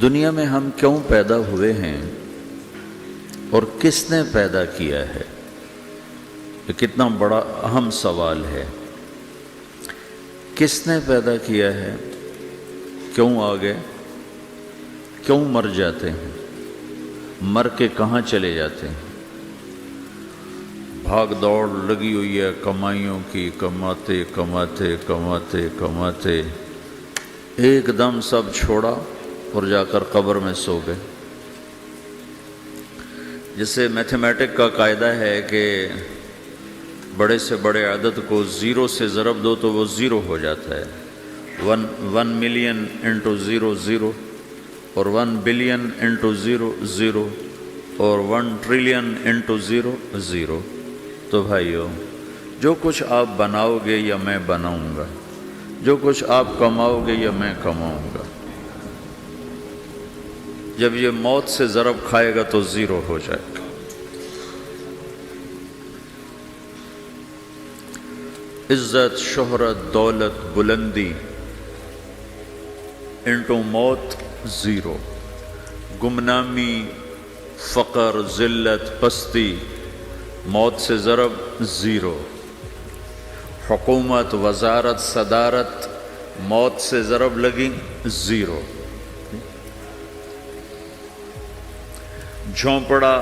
دنیا میں ہم کیوں پیدا ہوئے ہیں اور کس نے پیدا کیا ہے؟ یہ کتنا بڑا اہم سوال ہے۔ کس نے پیدا کیا ہے؟ کیوں آ گئے؟ کیوں مر جاتے ہیں؟ مر کے کہاں چلے جاتے ہیں؟ بھاگ دوڑ لگی ہوئی ہے کمائیوں کی، کماتے کماتے کماتے کماتے ایک دم سب چھوڑا اور جا کر قبر میں سو گئے۔ جسے میتھمیٹک کا قاعدہ ہے کہ بڑے سے بڑے عدد کو زیرو سے ضرب دو تو وہ زیرو ہو جاتا ہے۔ 1 ملین انٹو زیرو زیرو، اور 1 بلین انٹو زیرو زیرو، اور 1 ٹریلین انٹو زیرو زیرو۔ تو بھائیو، جو کچھ آپ بناؤ گے یا میں بناؤں گا، جو کچھ آپ کماؤ گے یا میں کماؤں گا، جب یہ موت سے ضرب کھائے گا تو زیرو ہو جائے گا۔ عزت، شہرت، دولت، بلندی انٹو موت زیرو، گمنامی، فقر، ذلت، پستی موت سے ضرب زیرو، حکومت، وزارت، صدارت موت سے ضرب لگی زیرو، جھونپڑا،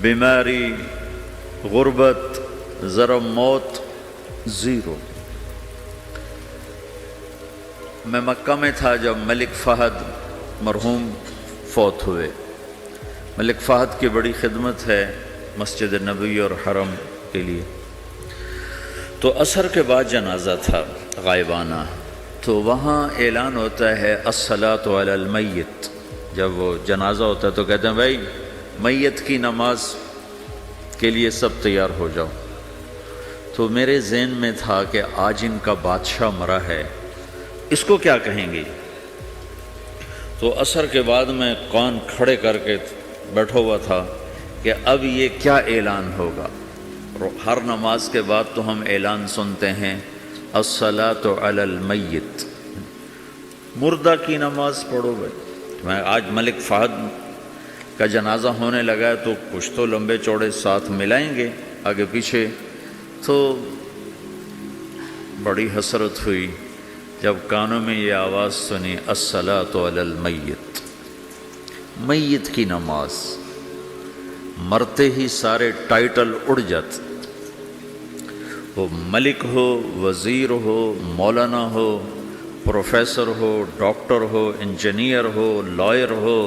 بیماری، غربت ضرب موت زیرو۔ میں مکہ میں تھا جب ملک فہد مرحوم فوت ہوئے۔ ملک فہد کی بڑی خدمت ہے مسجد نبوی اور حرم کے لیے۔ تو عصر کے بعد جنازہ تھا غائبانہ، تو وہاں اعلان ہوتا ہے الصلاۃ علی المیت۔ جب وہ جنازہ ہوتا ہے تو کہتے ہیں بھائی میت کی نماز کے لیے سب تیار ہو جاؤ۔ تو میرے ذہن میں تھا کہ آج ان کا بادشاہ مرا ہے، اس کو کیا کہیں گے؟ تو عصر کے بعد میں کان کھڑے کر کے بیٹھا ہوا تھا کہ اب یہ کیا اعلان ہوگا۔ ہر نماز کے بعد تو ہم اعلان سنتے ہیں الصلاۃ علی المیت، مردہ کی نماز پڑھو بھائی۔ میں آج ملک فہد کا جنازہ ہونے لگا ہے تو کچھ تو لمبے چوڑے ساتھ ملائیں گے آگے پیچھے۔ تو بڑی حسرت ہوئی جب کانوں میں یہ آواز سنی الصلاۃ علی المیت، میت کی نماز۔ مرتے ہی سارے ٹائٹل اڑ جاتے، وہ ملک ہو، وزیر ہو، مولانا ہو، پروفیسر ہو، ڈاکٹر ہو، انجینئر ہو، لائر ہو،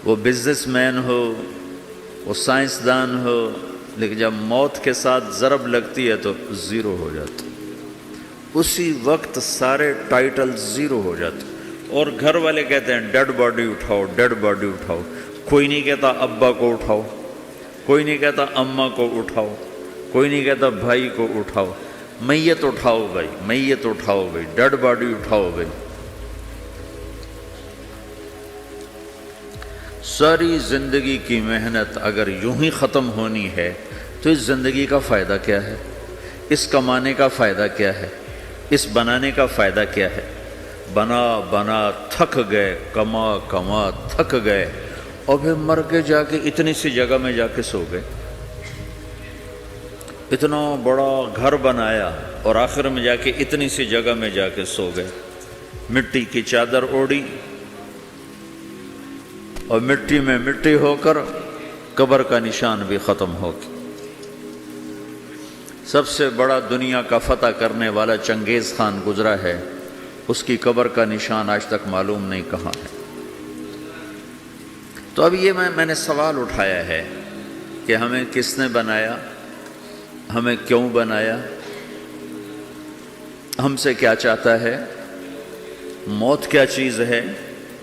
وہ بزنس مین ہو، وہ سائنسدان ہو، لیکن جب موت کے ساتھ ضرب لگتی ہے تو زیرو ہو جاتا، اسی وقت سارے ٹائٹل زیرو ہو جاتے۔ اور گھر والے کہتے ہیں ڈیڈ باڈی اٹھاؤ، ڈیڈ باڈی اٹھاؤ۔ کوئی نہیں کہتا ابا کو اٹھاؤ، کوئی نہیں کہتا اماں کو اٹھاؤ، کوئی نہیں کہتا بھائی کو اٹھاؤ۔ میت اٹھاؤ بھائی، میت اٹھاؤ بھائی، ڈیڈ باڈی اٹھاؤ بھائی۔ ساری زندگی کی محنت اگر یوں ہی ختم ہونی ہے تو اس زندگی کا فائدہ کیا ہے؟ اس کمانے کا فائدہ کیا ہے؟ اس بنانے کا فائدہ کیا ہے؟ بنا بنا تھک گئے، کما کما تھک گئے، اور پھر مر کے جا کے اتنی سی جگہ میں جا کے سو گئے۔ اتنا بڑا گھر بنایا اور آخر میں جا کے اتنی سی جگہ میں جا کے سو گئے۔ مٹی کی چادر اوڑھی اور مٹی میں مٹی ہو کر قبر کا نشان بھی ختم ہو گیا۔ سب سے بڑا دنیا کا فتح کرنے والا چنگیز خان گزرا ہے، اس کی قبر کا نشان آج تک معلوم نہیں کہاں ہے۔ تو اب یہ میں نے سوال اٹھایا ہے کہ ہمیں کس نے بنایا، ہمیں کیوں بنایا، ہم سے کیا چاہتا ہے، موت کیا چیز ہے،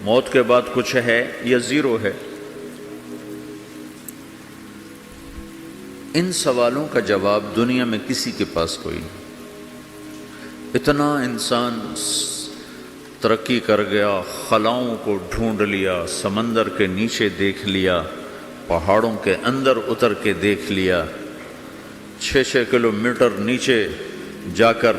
موت کے بعد کچھ ہے یا زیرو ہے؟ ان سوالوں کا جواب دنیا میں کسی کے پاس کوئی نہیں۔ اتنا انسان ترقی کر گیا، خلاؤں کو ڈھونڈ لیا، سمندر کے نیچے دیکھ لیا، پہاڑوں کے اندر اتر کے دیکھ لیا، 6 کلومیٹر نیچے جا کر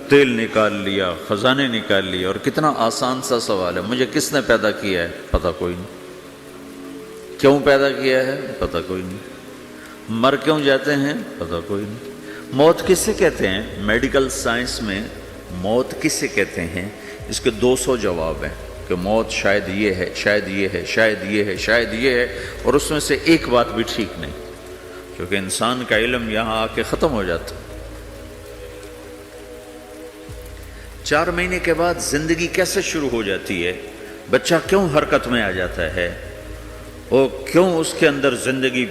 تیل نکال لیا، خزانے نکال لیا، اور کتنا آسان سا سوال ہے، مجھے کس نے پیدا کیا ہے؟ پتہ کوئی نہیں۔ کیوں پیدا کیا ہے؟ پتہ کوئی نہیں۔ مر کیوں جاتے ہیں؟ پتہ کوئی نہیں۔ موت کسے کہتے ہیں؟ میڈیکل سائنس میں موت کسے کہتے ہیں؟ اس کے 200 جواب ہیں کہ موت شاید یہ ہے، شاید یہ ہے، شاید یہ ہے، شاید یہ ہے، اور اس میں سے ایک بات بھی ٹھیک نہیں، کیونکہ انسان کا علم یہاں آ کے ختم ہو جاتا ہے۔ 4 مہینے کے بعد زندگی کیسے شروع ہو جاتی ہے؟ بچہ کیوں حرکت میں آ جاتا ہے؟ اور کیوں اس کے اندر زندگی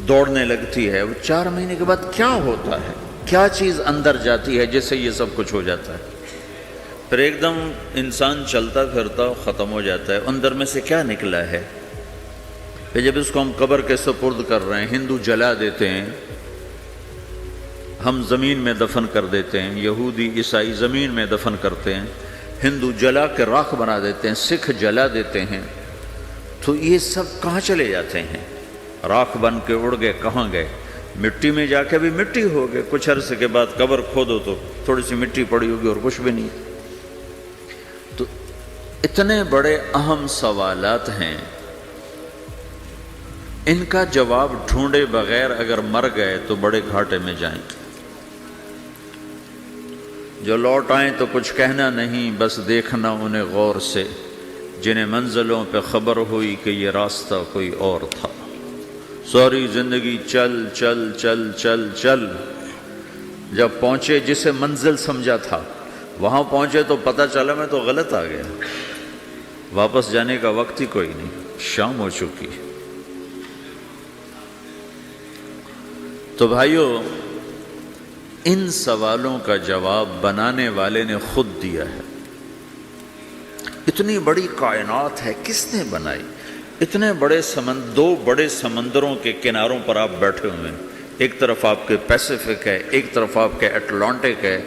دوڑنے لگتی ہے؟ وہ 4 مہینے کے بعد کیا ہوتا ہے؟ کیا چیز اندر جاتی ہے جس سے یہ سب کچھ ہو جاتا ہے؟ پھر ایک دم انسان چلتا پھرتا ختم ہو جاتا ہے، اندر میں سے کیا نکلا ہے؟ پھر جب اس کو ہم قبر کے سپرد کر رہے ہیں، ہندو جلا دیتے ہیں، ہم زمین میں دفن کر دیتے ہیں، یہودی عیسائی زمین میں دفن کرتے ہیں، ہندو جلا کے راکھ بنا دیتے ہیں، سکھ جلا دیتے ہیں، تو یہ سب کہاں چلے جاتے ہیں؟ راکھ بن کے اڑ گئے، کہاں گئے؟ مٹی میں جا کے بھی مٹی ہو گئے، کچھ عرصے کے بعد قبر کھودو تو تھوڑی سی مٹی پڑی ہوگی اور کچھ بھی نہیں۔ تو اتنے بڑے اہم سوالات ہیں، ان کا جواب ڈھونڈے بغیر اگر مر گئے تو بڑے گھاٹے میں جائیں۔ جو لوٹ آئیں تو کچھ کہنا نہیں، بس دیکھنا انہیں غور سے، جنہیں منزلوں پہ خبر ہوئی کہ یہ راستہ کوئی اور تھا۔ ساری زندگی چل چل چل چل چل، جب پہنچے جسے منزل سمجھا تھا وہاں پہنچے تو پتہ چلا میں تو غلط آ گیا، واپس جانے کا وقت ہی کوئی نہیں، شام ہو چکی۔ تو بھائیو، ان سوالوں کا جواب بنانے والے نے خود دیا ہے۔ اتنی بڑی کائنات ہے، کس نے بنائی؟ اتنے بڑے دو بڑے سمندروں کے کناروں پر آپ بیٹھے ہوئے ہیں، ایک طرف آپ کے پیسیفک ہے، ایک طرف آپ کے اٹلانٹک ہے،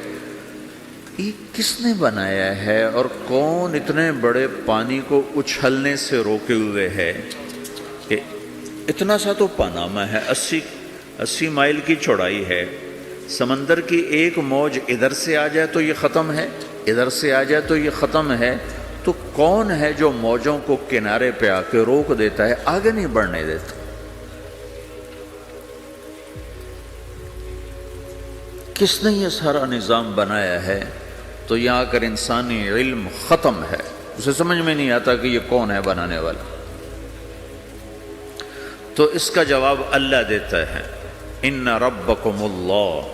یہ کس نے بنایا ہے؟ اور کون اتنے بڑے پانی کو اچھلنے سے روکے ہوئے ہے کہ اتنا سا تو پاناما ہے، 80 مائل کی چوڑائی ہے، سمندر کی ایک موج ادھر سے آ جائے تو یہ ختم ہے، ادھر سے آ جائے تو یہ ختم ہے، تو کون ہے جو موجوں کو کنارے پہ آ کے روک دیتا ہے، آگے نہیں بڑھنے دیتا؟ کس نے یہ سارا نظام بنایا ہے؟ تو یہاں آ کر انسانی علم ختم ہے، اسے سمجھ میں نہیں آتا کہ یہ کون ہے بنانے والا۔ تو اس کا جواب اللہ دیتا ہے، ان ربکم اللہ،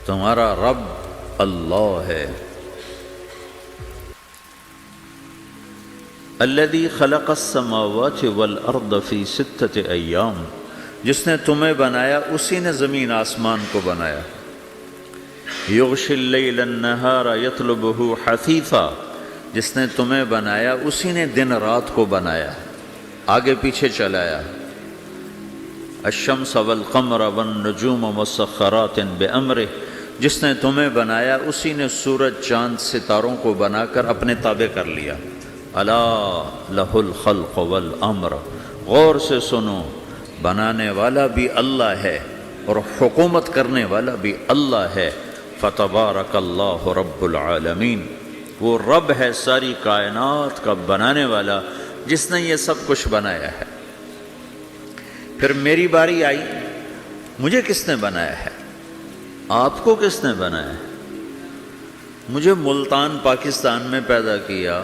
تمہارا رب اللہ ہے، الذی خلق السماوات والارض فی 6 ایام، جس نے تمہیں بنایا اسی نے زمین آسمان کو بنایا، یغشی اللیل النہار یطلبہ حثیثا، جس نے تمہیں بنایا اسی نے دن رات کو بنایا، آگے پیچھے چلایا، الشمس والقمر والنجوم مسخرات بامرہ، جس نے تمہیں بنایا اسی نے سورج چاند ستاروں کو بنا کر اپنے تابع کر لیا، الا لہ الخلق والامر، غور سے سنو، بنانے والا بھی اللہ ہے اور حکومت کرنے والا بھی اللہ ہے، فتبارک اللہ رب العالمین، وہ رب ہے ساری کائنات کا بنانے والا جس نے یہ سب کچھ بنایا ہے۔ پھر میری باری آئی، مجھے کس نے بنایا ہے؟ آپ کو کس نے بنایا ہے؟ مجھے ملتان پاکستان میں پیدا کیا،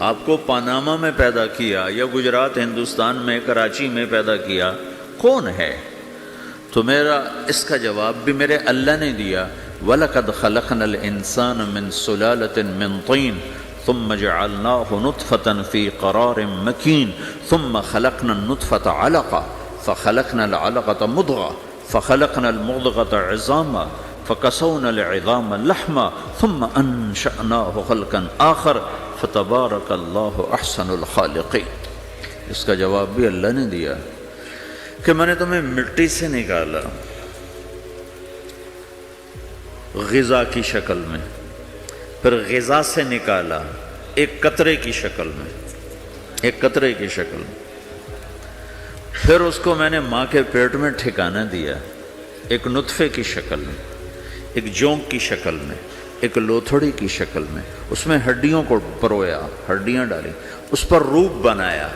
آپ کو پاناما میں پیدا کیا، یا گجرات ہندوستان میں کراچی میں پیدا کیا، کون ہے؟ تو میرا اس کا جواب بھی میرے اللہ نے دیا، وَلَقَدْ خَلَقْنَا الْإِنسَانَ مِنْ سُلَالَةٍ مِّن طِينٍ ثُمَّ جَعَلْنَاهُ نُطْفَةً فِي قَرَارٍ مَّكِينٍ ثُمَّ خَلَقْنَا النُّطْفَةَ عَلَقَةً فَخَلَقْنَا الْعَلَقَةَ مُضْغَةً فَخَلَقْنَا الْمُضْغَةَ عِظَامًا فَكَسَوْنَا الْعِظَامَ لَحْمًا ثُمَّ أَنشَأْنَاهُ خَلْقًا آخَرَ فَتَبَارَكَ اللَّهُ أَحْسَنُ الْخَالِقِينَ۔ اس کا جواب بھی اللہ نے دیا کہ میں نے تمہیں مٹی سے نکالا غذا کی شکل میں، پھر غذا سے نکالا ایک قطرے کی شکل میں، ایک قطرے کی شکل میں، پھر اس کو میں نے ماں کے پیٹ میں ٹھکانہ دیا ایک نطفے کی شکل میں، ایک جونک کی شکل میں، ایک لوتھڑی کی شکل میں، اس میں ہڈیوں کو پرویا، ہڈیاں ڈالی، اس پر روپ بنایا۔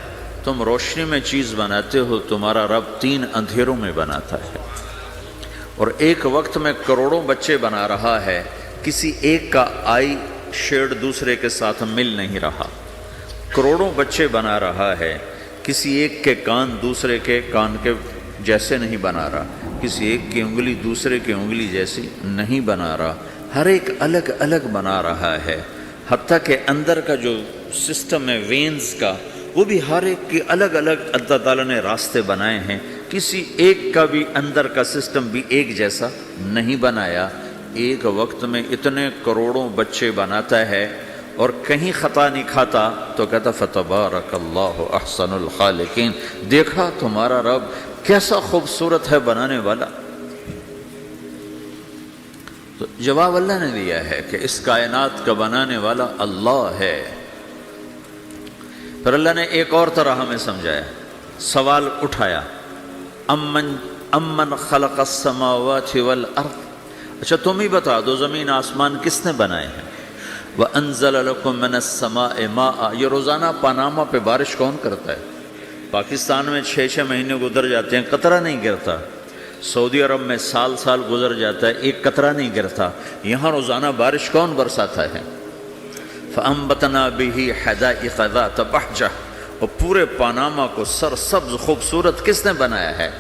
تم روشنی میں چیز بناتے ہو، تمہارا رب 3 اندھیروں میں بناتا ہے، اور ایک وقت میں کروڑوں بچے بنا رہا ہے، کسی ایک کا آئی شیڈ دوسرے کے ساتھ مل نہیں رہا، کروڑوں بچے بنا رہا ہے، کسی ایک کے کان دوسرے کے کان کے جیسے نہیں بنا رہا، کسی ایک کی انگلی دوسرے کی انگلی جیسی نہیں بنا رہا، ہر ایک الگ الگ بنا رہا ہے، حتیٰ کہ اندر کا جو سسٹم ہے وینز کا، وہ بھی ہر ایک کی الگ الگ اللہ تعالیٰ نے راستے بنائے ہیں، کسی ایک کا بھی اندر کا سسٹم بھی ایک جیسا نہیں بنایا۔ ایک وقت میں اتنے کروڑوں بچے بناتا ہے اور کہیں خطا نہیں کھاتا، تو کہتا فتبارک اللہ احسن الخالقین، دیکھا تمہارا رب کیسا خوبصورت ہے بنانے والا۔ تو جواب اللہ نے دیا ہے کہ اس کائنات کا بنانے والا اللہ ہے۔ پھر اللہ نے ایک اور طرح ہمیں سمجھایا، سوال اٹھایا، امن خلق السماوات والارض، اچھا تم ہی بتا دو زمین آسمان کس نے بنائے ہیں؟ وَأَنزَلَ لَكُم مِّنَ السَّمَاءِ مَاءً، یہ روزانہ پاناما پہ بارش کون کرتا ہے؟ پاکستان میں 6 مہینے گزر جاتے ہیں، قطرہ نہیں گرتا، سعودی عرب میں سال گزر جاتا ہے، ایک قطرہ نہیں گرتا، یہاں روزانہ بارش کون برساتا ہے؟ فَأَنبَتْنَا بِهِ حَدَائِقَ ذَاتَ بَهْجَةٍ، اور پورے پاناما کو سرسبز خوبصورت کس نے بنایا ہے؟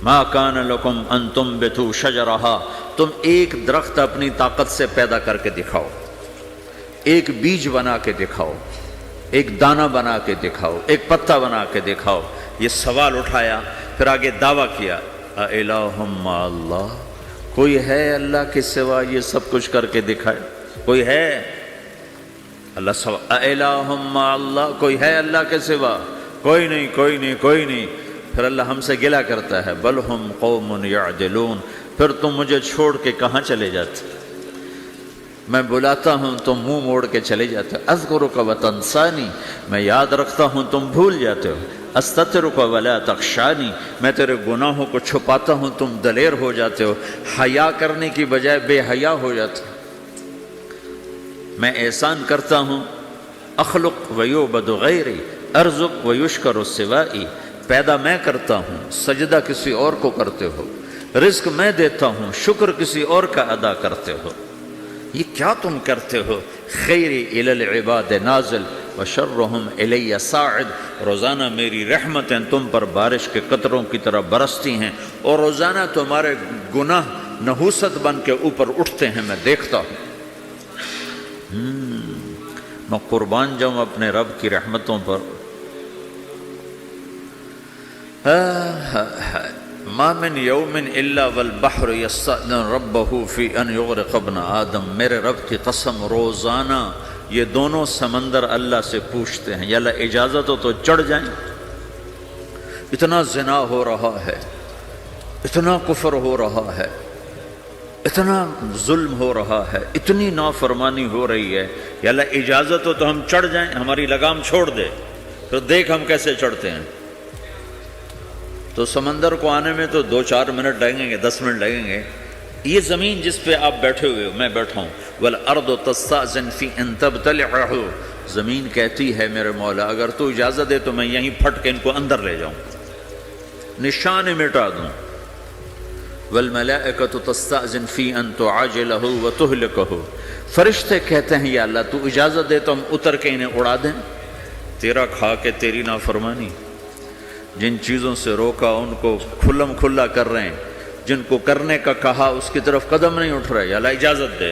مَا كَانَ لَكُمْ أَن تُنبِتُوا شَجَرَهَا، تم ایک درخت اپنی طاقت سے پیدا کر کے دکھاؤ، ایک بیج بنا کے دکھاؤ، ایک دانہ بنا کے دکھاؤ، ایک پتا بنا کے دکھاؤ۔ یہ سوال اٹھایا، پھر آگے دعویٰ کیا، اَإِلَٰهٌ مَّعَ اللَّهِ، کوئی ہے اللہ کے سوا یہ سب کچھ کر کے دکھائے؟ کوئی ہے؟ اللہ سوا اِلَٰهٌ مَّعَ اللَّهِ، کوئی ہے اللہ کے سوا؟ کوئی نہیں، کوئی نہیں، کوئی نہیں۔ پھر اللہ ہم سے گلہ کرتا ہے، بل ہم قوم یعدلون، پھر تم مجھے چھوڑ کے کہاں چلے جاتے؟ میں بلاتا ہوں تم منہ موڑ کے چلے جاتے ہو، اذکرک وتنسانی، میں یاد رکھتا ہوں تم بھول جاتے ہو، استترک ولا تخشانی، میں تیرے گناہوں کو چھپاتا ہوں تم دلیر ہو جاتے ہو، حیا کرنے کی بجائے بے حیا ہو جاتے ہو۔ میں احسان کرتا ہوں، اخلق ویعبد غیری، ارزق ویشکر سوائی، پیدا میں کرتا ہوں، سجدہ کسی اور کو کرتے ہو، رزق میں دیتا ہوں، شکر کسی اور کا ادا کرتے ہو، یہ کیا تم کرتے ہو؟ خیری الی العباد نازل وشرہم الی صاعد، روزانہ میری رحمتیں تم پر بارش کے قطروں کی طرح برستی ہیں، اور روزانہ تمہارے گناہ نحوست بن کے اوپر اٹھتے ہیں، میں دیکھتا ہوں۔ میں قربان جاؤں اپنے رب کی رحمتوں پر۔ ما من یوم الا والبحر یستأذن ربہ فی ان یغرق ابن آدم، میرے رب کی قسم روزانہ یہ دونوں سمندر اللہ سے پوچھتے ہیں، یا اللہ اجازت ہو تو چڑھ جائیں، اتنا زنا ہو رہا ہے، اتنا کفر ہو رہا ہے، اتنا ظلم ہو رہا ہے، اتنی نافرمانی ہو رہی ہے، یا اللہ اجازت ہو تو ہم چڑھ جائیں، ہماری لگام چھوڑ دے، پھر دیکھ ہم کیسے چڑھتے ہیں۔ تو سمندر کو آنے میں تو 2-4 منٹ لگیں گے، 10 منٹ لگیں گے۔ یہ زمین جس پہ آپ بیٹھے ہوئے ہو، میں بیٹھا ہوں، وَالْأَرْضُ تَسْتَأْذِنُ فِي أَن تَبْتَلِعَهُ، زمین کہتی ہے میرے مولا اگر تو اجازت دے تو میں یہیں پھٹ کے ان کو اندر لے جاؤں، نشان مٹا دوں۔ وَالْمَلَائِكَةُ تَسْتَأْذِنُ فِي أَن تُعَاجِلَهُ وَتُهْلِكَهُ، فرشتے کہتے ہیں یا اللہ تو اجازت دے تو ہم اتر کے انہیں اڑا دیں، تیرا کھا کے تیری نافرمانی، جن چیزوں سے روکا ان کو کھلم کھلا کر رہے ہیں، جن کو کرنے کا کہا اس کی طرف قدم نہیں اٹھ رہے، یا اللہ اجازت دے۔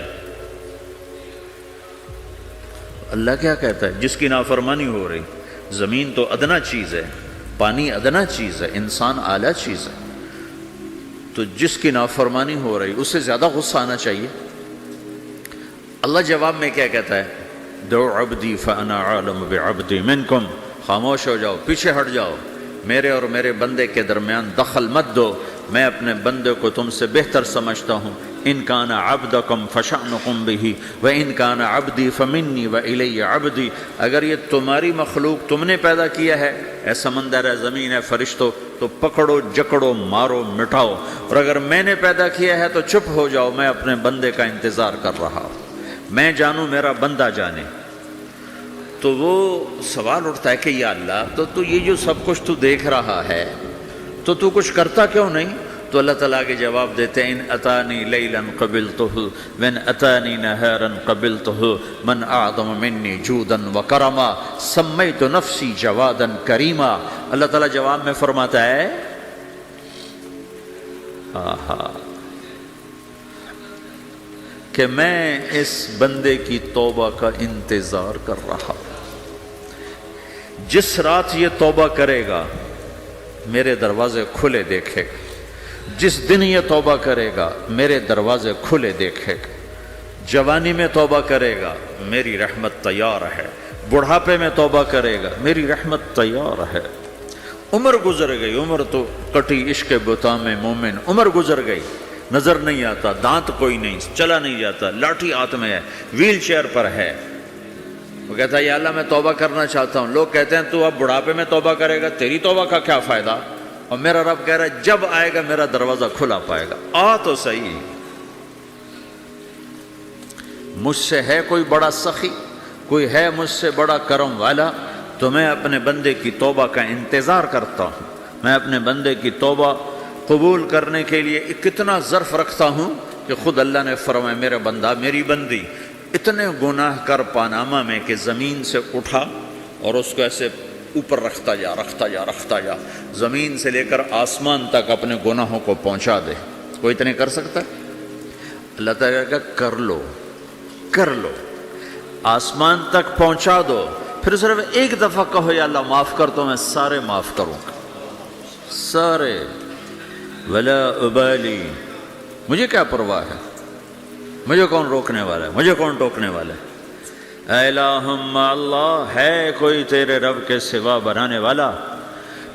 اللہ کیا کہتا ہے؟ جس کی نافرمانی ہو رہی، زمین تو ادنا چیز ہے، پانی ادنا چیز ہے، انسان اعلیٰ چیز ہے، تو جس کی نافرمانی ہو رہی اسے زیادہ غصہ آنا چاہیے۔ اللہ جواب میں کیا کہتا ہے؟ دعو عبدی فانا عالم بعبدی منکم، خاموش ہو جاؤ، پیچھے ہٹ جاؤ، میرے اور میرے بندے کے درمیان دخل مت دو، میں اپنے بندے کو تم سے بہتر سمجھتا ہوں، ان کان عبدکم فشأنکم بہ وان کان عبدی فمنی والی عبدی، اگر یہ تمہاری مخلوق تم نے پیدا کیا ہے، اے سمندر ہے، زمین ہے، فرشتوں، تو پکڑو جکڑو مارو مٹاؤ، اور اگر میں نے پیدا کیا ہے تو چپ ہو جاؤ، میں اپنے بندے کا انتظار کر رہا ہوں، میں جانوں میرا بندہ جانے۔ تو وہ سوال اٹھتا ہے کہ یا اللہ، تو یہ جو سب کچھ تو دیکھ رہا ہے تو کچھ کرتا کیوں نہیں؟ تو اللہ تعالیٰ کے جواب دیتے ہیں ان اتانی لیلا قبلتہ وان اتانی نہارا قبلتہ من اعظم منی جودا وکرما سمیت نفسی جوادا کریما۔ اللہ تعالیٰ جواب میں فرماتا ہے کہ میں اس بندے کی توبہ کا انتظار کر رہا ہوں، جس رات یہ توبہ کرے گا میرے دروازے کھلے دیکھے گا، جس دن یہ توبہ کرے گا میرے دروازے کھلے دیکھے گا، جوانی میں توبہ کرے گا میری رحمت تیار ہے، بڑھاپے میں توبہ کرے گا میری رحمت تیار ہے۔ عمر گزر گئی، عمر تو کٹی عشق بتا میں مومن، عمر گزر گئی، نظر نہیں آتا، دانت کوئی نہیں، چلا نہیں جاتا، لاٹھی ہاتھ میں ہے، ویل چیئر پر ہے۔ وہ کہتا ہے یا اللہ میں توبہ کرنا چاہتا ہوں۔ لوگ کہتے ہیں تو اب بڑھاپے میں توبہ کرے گا، تیری توبہ کا کیا فائدہ؟ اور میرا رب کہہ رہا ہے جب آئے گا میرا دروازہ کھلا پائے گا، آ تو صحیح۔ مجھ سے ہے کوئی بڑا سخی، کوئی ہے مجھ سے بڑا کرم والا، تو میں اپنے بندے کی توبہ کا انتظار کرتا ہوں، میں اپنے بندے کی توبہ قبول کرنے کے لیے کتنا ظرف رکھتا ہوں کہ خود اللہ نے فرمایا میرا بندہ میری بندی اتنے گناہ کر پاناما میں کہ زمین سے اٹھا اور اس کو ایسے اوپر رکھتا جا، زمین سے لے کر آسمان تک اپنے گناہوں کو پہنچا دے۔ کوئی اتنے کر سکتا ہے؟ اللہ تعالیٰ کا کر لو، آسمان تک پہنچا دو، پھر صرف ایک دفعہ کہو یا اللہ معاف کر، تو میں سارے معاف کروں گا، سارے، ولا ابالی، مجھے کیا پرواہ ہے، مجھے کون روکنے والا ہے، مجھے کون ٹوکنے والا ہے؟ اے الہم اللہ، ہے کوئی تیرے رب کے سوا بنانے والا؟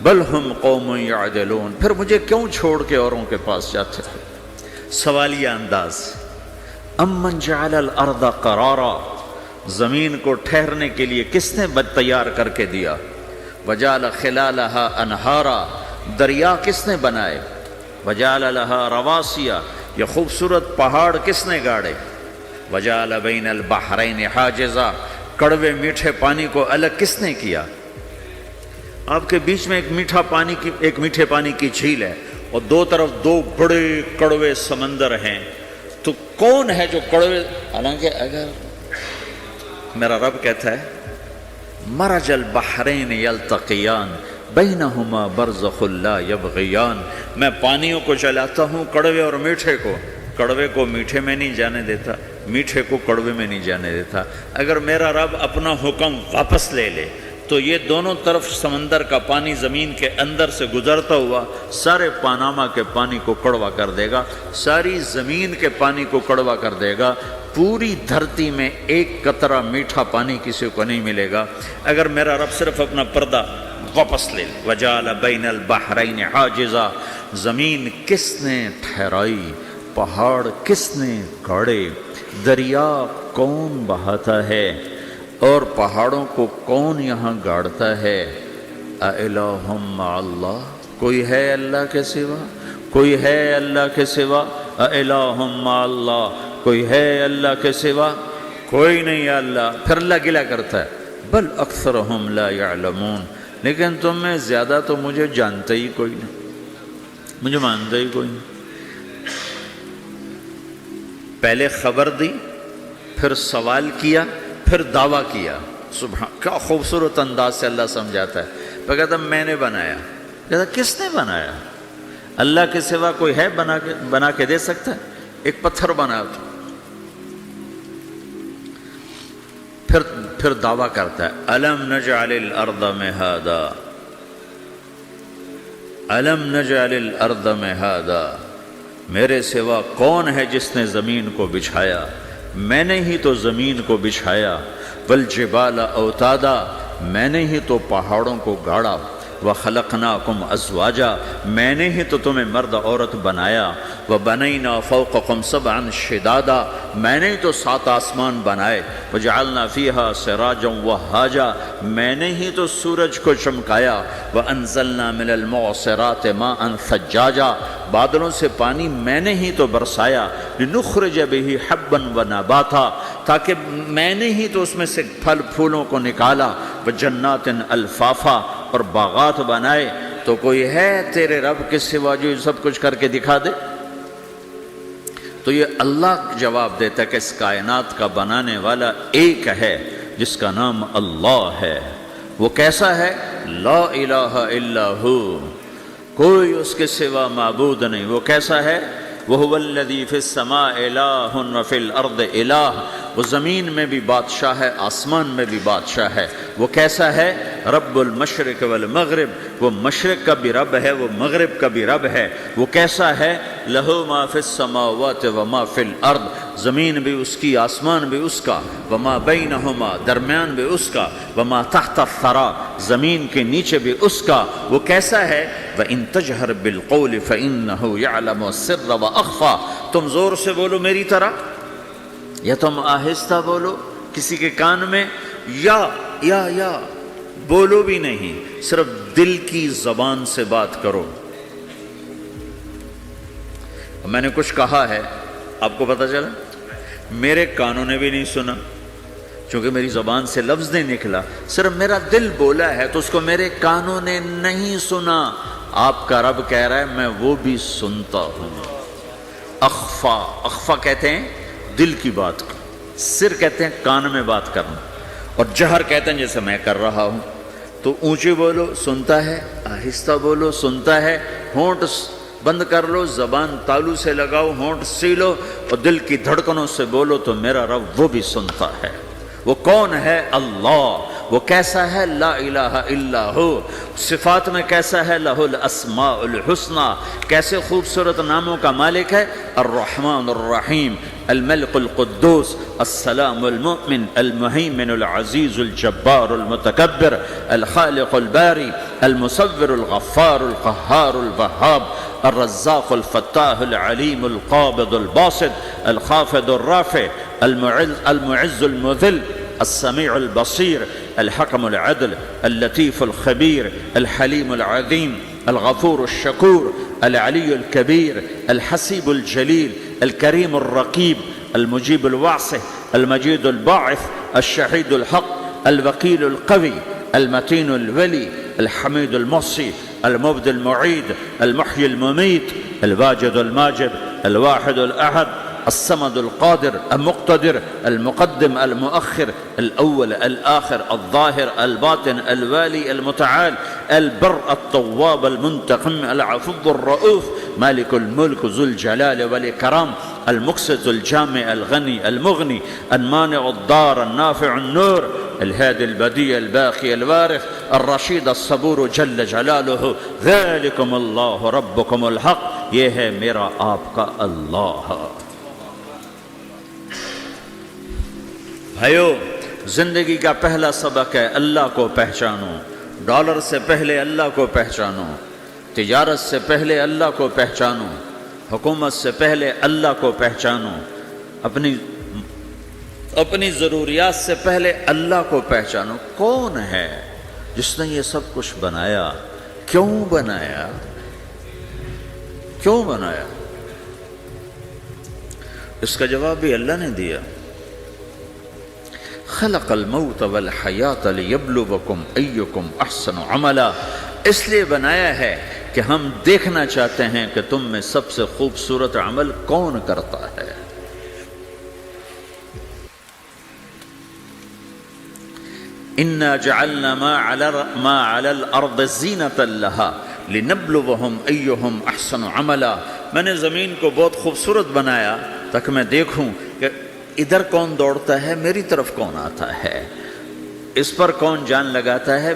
بل ہم قوم یعدلون، پھر مجھے کیوں چھوڑ کے اوروں کے پاس جاتے ہیں؟ سوالیہ انداز۔ امن جعل الارض قرارا، زمین کو ٹھہرنے کے لیے کس نے تیار کر کے دیا؟ وجعل خلالہا انہارا، دریا کس نے بنائے؟ وجعل لہا رواسیا، یہ خوبصورت پہاڑ کس نے گاڑے؟ وجعل بین البحرین حاجزا، کڑوے میٹھے پانی کو الگ کس نے کیا؟ آپ کے بیچ میں ایک میٹھے پانی کی جھیل ہے اور دو طرف دو بڑے کڑوے سمندر ہیں، تو کون ہے جو کڑوے؟ حالانکہ اگر میرا رب کہتا ہے مرج البحرین یلتقیان بینہما برزخ لا یبغیان، میں پانیوں کو چلاتا ہوں، کڑوے اور میٹھے کو، کڑوے کو میٹھے میں نہیں جانے دیتا، میٹھے کو کڑوے میں نہیں جانے دیتا۔ اگر میرا رب اپنا حکم واپس لے لے تو یہ دونوں طرف سمندر کا پانی زمین کے اندر سے گزرتا ہوا سارے پاناما کے پانی کو کڑوا کر دے گا، ساری زمین کے پانی کو کڑوا کر دے گا، پوری دھرتی میں ایک قطرہ میٹھا پانی کسی کو نہیں ملے گا اگر میرا رب صرف اپنا پردہ واپس لے لے۔ وجعل بین البحرین حاجزا، زمین کس نے ٹھہرائی، پہاڑ کس نے گاڑے، دریا کون بہاتا ہے اور پہاڑوں کو کون یہاں گاڑتا ہے؟ اِلَٰهٌ مَّعَ اللَّهِ، کوئی ہے اللہ کے سوا؟ کوئی ہے اللہ کے سوا؟ اِلَٰهٌ مَّعَ اللَّهِ، کوئی ہے اللہ کے سوا؟ کوئی نہیں ہے اللہ۔ پھر اللہ گلہ کرتا ہے بل اکثرہم لا یعلمون، لیکن تم میں زیادہ تو مجھے جانتے ہی کوئی نہیں، مجھے مانتے ہی کوئی نہیں۔ پہلے خبر دی، پھر سوال کیا، پھر دعویٰ کیا۔ سبحان، کیا خوبصورت انداز سے اللہ سمجھاتا ہے۔ وہ کہتا میں نے بنایا، کہتا کس نے بنایا؟ اللہ کے سوا کوئی ہے بنا کے دے سکتا ہے؟ ایک پتھر بنا تو پھر دعویٰ کرتا ہے الم نجعل الارض مہادا، الم نجعل الارض مہادا، میرے سوا کون ہے جس نے زمین کو بچھایا؟ میں نے ہی تو زمین کو بچھایا۔ والجبال اوتادا، میں نے ہی تو پہاڑوں کو گاڑا۔ وخلقناکم ازواجا، میں نے ہی تو تمہیں مرد عورت بنایا، وبنینا فوقکم سبعا شدادا، میں نے ہی تو 7 آسمان بنائے، وجعلنا فیہا سراجا وہاجا، میں نے ہی تو سورج کو چمکایا، وانزلنا من المعصرات ماء ثجاجا، بادلوں سے پانی میں نے ہی تو برسایا، لنخرج به حبا ونباتا، تاکہ میں نے ہی تو اس میں سے پھل پھولوں کو نکالا، وجنات الفافا، اور باغات بنائے۔ تو کوئی ہے تیرے رب کے سوا جو یہ سب کچھ کر کے دکھا دے؟ تو یہ اللہ جواب دیتا ہے کہ اس کائنات کا بنانے والا ایک ہے جس کا نام اللہ ہے۔ وہ کیسا ہے؟ لا الہ الا ہو، کوئی اس کے سوا معبود نہیں۔ وہ کیسا ہے؟ وَهُوَ الَّذِي فِي السَّمَاءِ إِلَٰهٌ وَفِي الْأَرْضِ إِلَٰهٌ، وہ زمین میں بھی بادشاہ ہے، آسمان میں بھی بادشاہ ہے۔ وہ کیسا ہے؟ رب المشرق والمغرب، وہ مشرق کا بھی رب ہے، وہ مغرب کا بھی رب ہے۔ وہ کیسا ہے؟ لَهُ مَا فِي السَّمَاوَاتِ وَمَا فِي الْأَرْضِ، زمین بھی اس کی، آسمان بھی اس کا، وَمَا بَيْنَهُمَا، درمیان بھی اس کا، وَمَا تَحْتَ الثَّرَىٰ، زمین کے نیچے بھی اس کا۔ وہ کیسا ہے؟ وَإِن تَجْهَرْ بِالْقَوْلِ فَإِنَّهُ يَعْلَمُ السِّرَّ وَأَخْفَىٰ، تم زور سے بولو میری طرح، یا تم آہستہ بولو کسی کے کان میں، یا بولو بھی نہیں، صرف دل کی زبان سے بات کرو۔ میں نے کچھ کہا ہے، آپ کو پتہ چلا؟ میرے کانوں نے بھی نہیں سنا، چونکہ میری زبان سے لفظ نہیں نکلا، صرف میرا دل بولا ہے تو اس کو میرے کانوں نے نہیں سنا۔ آپ کا رب کہہ رہا ہے میں وہ بھی سنتا ہوں۔ اخفا کہتے ہیں دل کی بات کو، سر کہتے ہیں کان میں بات کرنا، اور جہر کہتے ہیں جیسے میں کر رہا ہوں۔ تو اونچی بولو سنتا ہے، آہستہ بولو سنتا ہے، ہونٹ بند کر لو، زبان تالو سے لگاؤ، ہونٹ سیلو، اور دل کی دھڑکنوں سے بولو تو میرا رب وہ بھی سنتا ہے۔ وہ کون ہے؟ اللہ۔ وہ کیسا ہے؟ لا الہ الا ہو۔ صفات میں کیسا ہے؟ لہ الاسماء الحسنی، کیسے خوبصورت ناموں کا مالک ہے؟ الرحمن الرحیم، الملک القدوس، السلام المؤمن، المہیمن العزیز الجبار المتکبر، الخالق الباری، المصور الغفار القہار الوہاب، الرزاق الفتاح العلیم القابض الباسط، الخافض الرافع، المعز المذل، السمیع البصیر، الحکم العدل، اللطیف الخبیر، الحلیم العظیم، الغفور الشکور، العلی الکبیر، الحسیب الجلیل، الکریم الرقیب، المجیب الواسع، المجید الباعث، الشہید الحق، الوکیل القوی، المتین الولی، الحمید المحصی، المبدی المعید، المحیی الممیت، الواجد الماجد، الواحد الأحد، الصمد القادر المقتدر، المقدم المؤخر، الأول الآخر، الظاهر الباطن، الوالي المتعال، البر التواب المنتقم، العفو الرؤوف، مالك الملك ذو الجلال والإكرام، المقسط الجامع الغني المغني، المانع الضار النافع النور، الهادي البديع الباقي الوارث، الرشيد الصبور جل جلاله، ذلكم الله ربكم الحق، یہ ہے میرا آپ کا اللہ۔ بھائیو، زندگی کا پہلا سبق ہے اللہ کو پہچانو۔ ڈالر سے پہلے اللہ کو پہچانو، تجارت سے پہلے اللہ کو پہچانو، حکومت سے پہلے اللہ کو پہچانو، اپنی ضروریات سے پہلے اللہ کو پہچانو۔ کون ہے جس نے یہ سب کچھ بنایا؟ کیوں بنایا؟ کیوں بنایا؟ اس کا جواب بھی اللہ نے دیا۔ خلق الموت والحیات لیبلوکم ایکم احسن عملا، اس لیے بنایا ہے کہ ہم دیکھنا چاہتے ہیں کہ تم میں سب سے خوبصورت عمل کون کرتا ہے۔ انا جعلنا ما علی الارض زینۃ لها لنبلوہم ایہم احسن عملا، میں نے زمین کو بہت خوبصورت بنایا تاکہ میں دیکھوں کہ ادھر کون دوڑتا ہے، میری طرف کون آتا ہے، اس پر کون جان لگاتا ہے،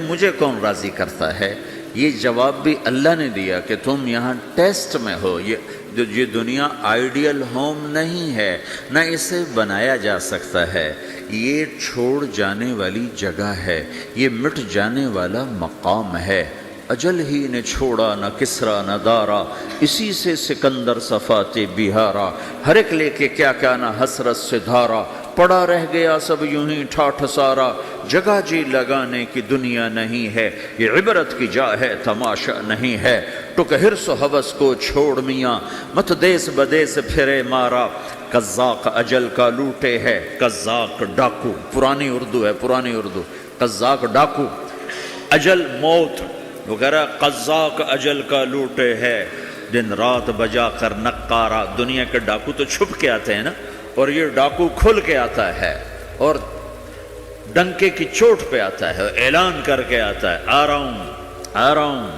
مجھے کون راضی کرتا ہے۔ یہ جواب بھی اللہ نے دیا کہ تم یہاں ٹیسٹ میں ہو، یہ یہ دنیا آئیڈیل ہوم نہیں ہے، نہ اسے بنایا جا سکتا ہے، یہ چھوڑ جانے والی جگہ ہے، یہ مٹ جانے والا مقام ہے۔ اجل ہی نے چھوڑا نہ کسرا نہ دارا، اسی سے سکندر صفات بہارا، ہر ایک لے کے کیا کیا نہ حسرت سے دھارا، پڑا رہ گیا سب یوں ہی ٹھاٹھ سارا، جگہ جی لگانے کی دنیا نہیں ہے، یہ عبرت کی جا ہے تماشا نہیں ہے، ٹک حرص و حوث کو چھوڑ میاں، مت دیس بدیس پھرے مارا، قزاق اجل کا لوٹے ہے، قزاق ڈاکو، پرانی اردو ہے، پرانی اردو، قزاق ڈاکو، اجل موت وغیرہ، قزاق اجل کا لوٹے ہے، دن رات بجا کر نقارا۔ دنیا کے ڈاکو تو چھپ کے آتے ہیں نا، اور یہ ڈاکو کھل کے آتا ہے اور ڈنکے کی چوٹ پہ آتا ہے، اعلان کر کے آتا ہے، آ رہا ہوں آ رہا ہوں۔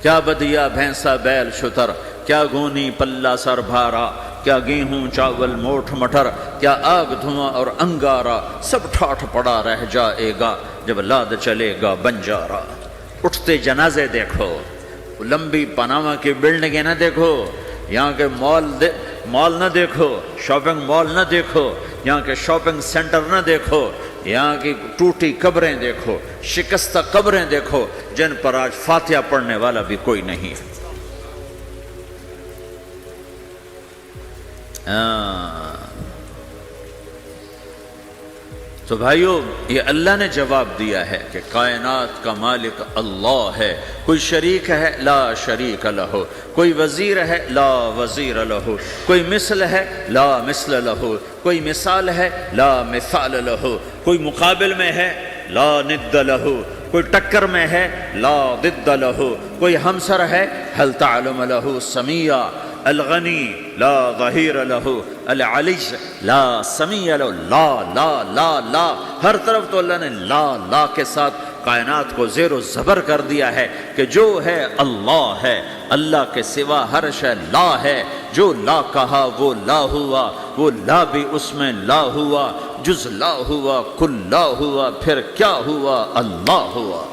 کیا بدیا بھینسا بیل شتر، کیا گونی پلہ سر بھارا، کیا گیہوں چاول موٹھ مٹر، کیا آگ دھواں اور انگارا، سب ٹھاٹھ پڑا رہ جائے گا جب لاد چلے گا بنجارا۔ اٹھتے جنازے دیکھو، لمبی پاناما کی بلڈنگیں نہ دیکھو، یہاں کے مال نہ دیکھو، شاپنگ مال نہ دیکھو، یہاں کے شاپنگ سینٹر نہ دیکھو، یہاں کی ٹوٹی قبریں دیکھو، شکستہ قبریں دیکھو، جن پر آج فاتحہ پڑھنے والا بھی کوئی نہیں ہے۔ تو بھائیو، یہ اللہ نے جواب دیا ہے کہ کائنات کا مالک اللہ ہے، کوئی شریک ہے لا شریک لہ، کوئی وزیر ہے لا وزیر لہ، کوئی مثل ہے لا مثل لہ، کوئی مثال ہے لا مثال لہ، کوئی مقابل میں ہے لا ند لہ، کوئی ٹکر میں ہے لا ضد لہ، کوئی ہمسر ہے هل تعلم لہ سمیہ، الغنی لا ظہیر لہ، العلی لا سمیع لہ، لا لا لا لا، ہر طرف تو اللہ نے لا لا کے ساتھ کائنات کو زیر و زبر کر دیا ہے کہ جو ہے اللہ ہے، اللہ کے سوا ہر شے لا ہے، جو لا کہا وہ لا ہوا، وہ لا بھی اس میں لا ہوا، جز لا ہوا کل لا ہوا، پھر کیا ہوا؟ اللہ ہوا۔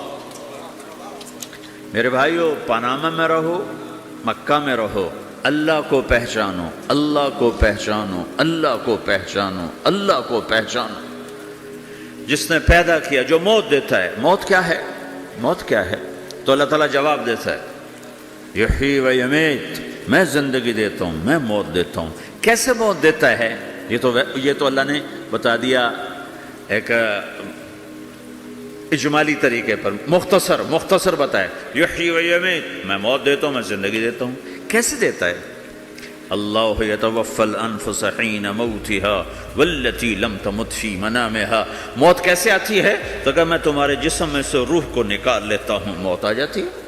میرے بھائیو، پاناما میں رہو، مکہ میں رہو، اللہ کو پہچانو، اللہ کو پہچانو، اللہ کو پہچانو، اللہ کو پہچانو۔ جس نے پیدا کیا، جو موت دیتا ہے، موت کیا ہے؟ موت کیا ہے؟ تو اللہ تعالیٰ جواب دیتا ہے، یحیی و یمیت، میں زندگی دیتا ہوں، میں موت دیتا ہوں۔ کیسے موت دیتا ہے؟ یہ تو اللہ نے بتا دیا ایک اجمالی طریقے پر، مختصر بتائے، یحیی و یمیت، میں موت دیتا ہوں، میں زندگی دیتا ہوں۔ کیسے دیتا ہے؟ اللہ یتوفی الانفس حین موتها والتی لم تمت فی منامها۔ موت کیسے آتی ہے؟ تو کہ میں تمہارے جسم میں سے روح کو نکال لیتا ہوں، موت آ جاتی ہے۔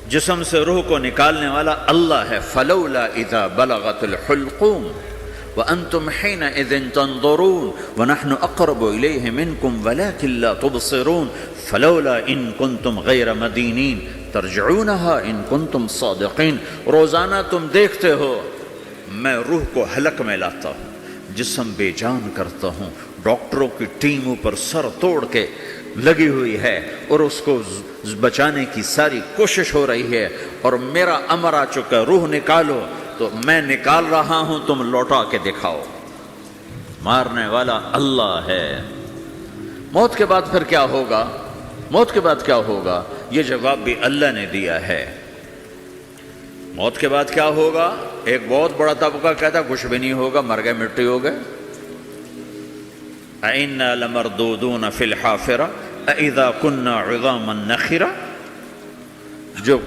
جسم سے روح کو نکالنے والا اللہ ہے۔ فلولا اذا بلغت الحلقوم وانتم حينئذ تنظرون ونحن اقرب اليه منكم ولكن لا تبصرون فلولا ان كنتم غير مدينين ترجعونها ان كنتم صادقين۔ روزانہ تم دیکھتے ہو میں روح کو حلق میں لاتا ہوں، جسم بے جان کرتا ہوں، ڈاکٹروں کی ٹیم اوپر سر توڑ کے لگی ہوئی ہے اور اس کو بچانے کی ساری کوشش ہو رہی ہے، اور میرا امر آ چکا، روح نکالو، تو میں نکال رہا ہوں، تم لوٹا کے دکھاؤ۔ مارنے والا اللہ ہے۔ موت کے بعد پھر کیا ہوگا؟ موت کے بعد کیا ہوگا؟ یہ جواب بھی اللہ نے دیا ہے۔ موت کے بعد کیا ہوگا؟ ایک بہت بڑا طبقہ کہتا کچھ بھی نہیں ہوگا، مر گئے، مٹی ہو گئے۔ اَإِنَّا لَمَرْدُودُونَ فِي الْحَافِرَةِ أَإِذَا كُنَّا عِظَامًا نَخِرَةً۔ جو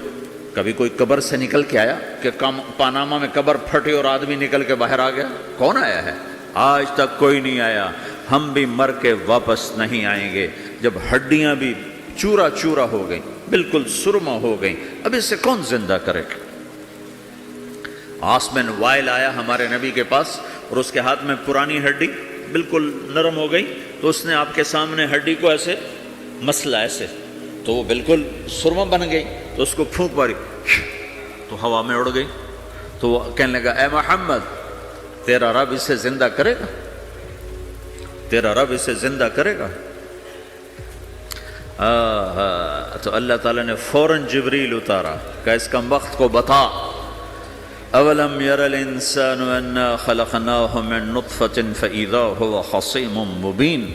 کبھی کوئی قبر سے نکل کے آیا کہ پاناما میں قبر پھٹی اور آدمی نکل کے باہر آ گیا؟ کون آیا ہے؟ آج تک کوئی نہیں آیا۔ ہم بھی مر کے واپس نہیں آئیں گے۔ جب ہڈیاں بھی چورا چورا ہو گئیں، بالکل سرما ہو گئیں، اب اس سے کون زندہ کرے گا؟ عاص بن وائل آیا ہمارے نبی کے پاس اور اس کے ہاتھ میں پرانی ہڈی بالکل نرم ہو گئی، تو اس نے آپ کے سامنے ہڈی کو ایسے مسلا، ایسے، تو وہ بالکل سرما بن گئی، تو اس کو پھونک ماری تو ہوا میں اڑ گئی۔ تو وہ کہنے لگا، اے محمد، تیرا رب اسے زندہ کرے گا؟ تیرا رب اسے زندہ کرے گا؟ تو اللہ تعالیٰ نے فوراً جبریل اتارا کہ اس کم وقت کو بتا، اولم یر الانسان انا خلقناہ من نطفۃ فاذا هو خصیم مبین،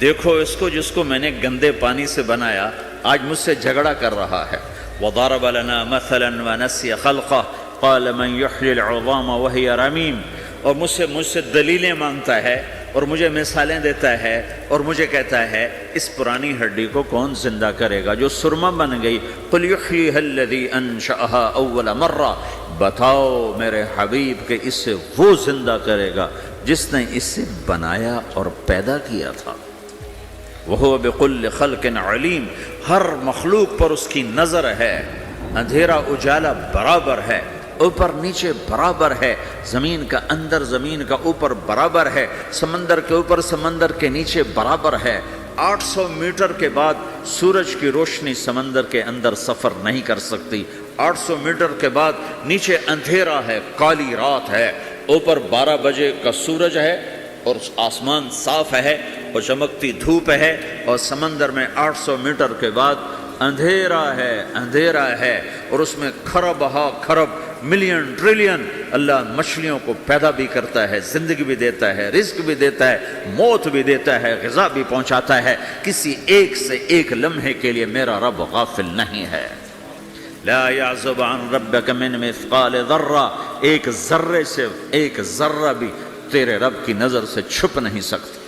دیکھو اس کو جس کو میں نے گندے پانی سے بنایا آج مجھ سے جھگڑا کر رہا ہے. وضرب لنا مثلا ونسی خلقہ قال من یحیی العظام وہی رمیم، اور مجھ سے دلیلیں مانگتا ہے اور مجھے مثالیں دیتا ہے اور مجھے کہتا ہے اس پرانی ہڈی کو کون زندہ کرے گا جو سرما بن گئی. قل یحییھا الذی انشأھا اول مرہ، بتاؤ میرے حبیب کہ اس سے وہ زندہ کرے گا جس نے اسے بنایا اور پیدا کیا تھا. وہو بکل خلق علیم، ہر مخلوق پر اس کی نظر ہے، اندھیرا اجالا برابر ہے، اوپر نیچے برابر ہے، زمین کا اندر زمین کا اوپر برابر ہے، سمندر کے اوپر سمندر کے نیچے برابر ہے. 800 میٹر کے بعد سورج کی روشنی سمندر کے اندر سفر نہیں کر سکتی. 800 میٹر کے بعد نیچے اندھیرا ہے، کالی رات ہے، اوپر 12 بجے کا سورج ہے اور آسمان صاف ہے اور چمکتی دھوپ ہے، اور سمندر میں 800 میٹر کے بعد اندھیرا ہے اور اس میں کھرب ہا کھرب ملین ٹریلین اللہ مچھلیوں کو پیدا بھی کرتا ہے، زندگی بھی دیتا ہے، رزق بھی دیتا ہے، موت بھی دیتا ہے، غذا بھی پہنچاتا ہے. کسی ایک سے ایک لمحے کے لیے میرا رب غافل نہیں ہے. لا يعزب عن ربك من مثقال ذرہ، ایک ذرے سے ایک ذرہ بھی تیرے رب کی نظر سے چھپ نہیں سکتا.